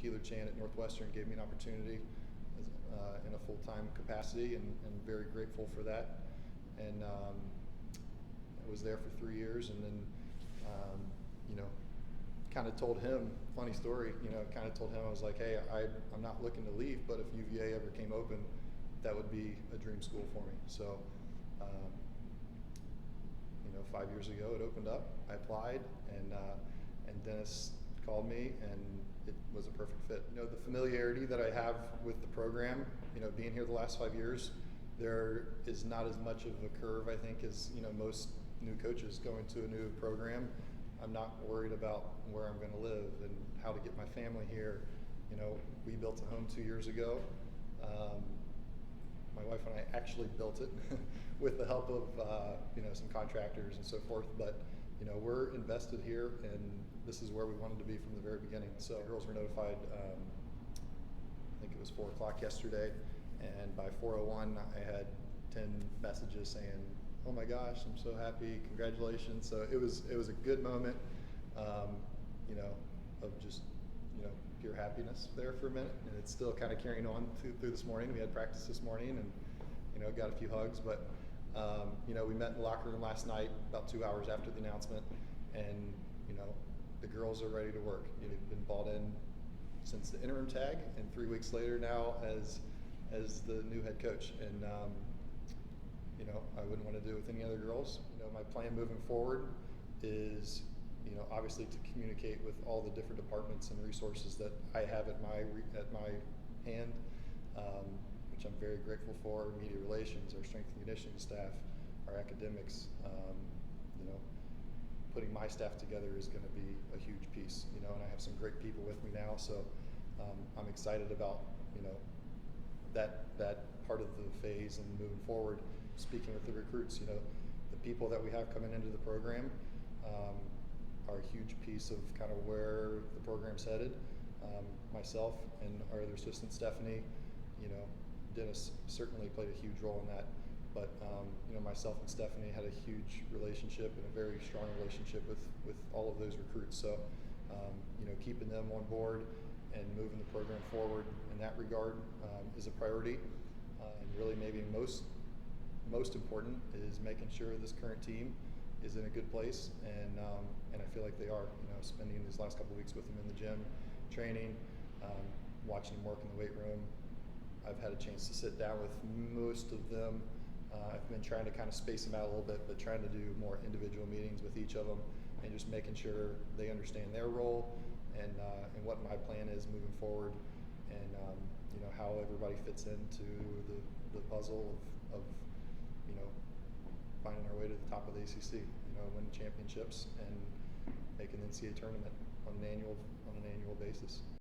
Keeler Chan at Northwestern gave me an opportunity in a full-time capacity, and very grateful for that. And I was there for 3 years, and then kind of told him, funny story, kind of told him, I was like, hey, I'm not looking to leave, but if UVA ever came open, that would be a dream school for me. So 5 years ago it opened up, I applied, and Dennis called me, and it was a perfect fit. The familiarity that I have with the program, being here the last 5 years, there is not as much of a curve, I think, as most new coaches going to a new program. I'm not worried about where I'm going to live and how to get my family here. We built a home 2 years ago. My wife and I actually built it with the help of some contractors and so forth. But we're invested here, and this is where we wanted to be from the very beginning. So the girls were notified. I think it was 4 o'clock yesterday, and by 4:01 I had 10 messages saying, "Oh my gosh, I'm so happy! Congratulations!" So it was a good moment, of just pure happiness there for a minute, and it's still kind of carrying on through this morning. We had practice this morning, and got a few hugs, but we met in the locker room last night about 2 hours after the announcement, and the girls are ready to work. They've been bought in since the interim tag, and 3 weeks later now as the new head coach, and I wouldn't want to do it with any other girls. My plan moving forward is obviously to communicate with all the different departments and resources that I have at my hand, which I'm very grateful for. Media relations, our strength and conditioning staff, our academics. Putting my staff together is going to be a huge piece. And I have some great people with me now, so I'm excited about that part of the phase and moving forward. Speaking with the recruits, the people that we have coming into the program are a huge piece of kind of where the program's headed. Myself and our other assistant Stephanie, Dennis certainly played a huge role in that, but myself and Stephanie had a huge relationship and a very strong relationship with all of those recruits. So keeping them on board and moving the program forward in that regard is a priority. And really maybe most important is making sure this current team is in a good place, and I feel like they are. Spending these last couple of weeks with them in the gym, training, watching them work in the weight room. I've had a chance to sit down with most of them. I've been trying to kind of space them out a little bit, but trying to do more individual meetings with each of them, and just making sure they understand their role and what my plan is moving forward, and how everybody fits into the puzzle of finding our way to the top of the ACC, winning championships and making the NCAA tournament on an annual basis.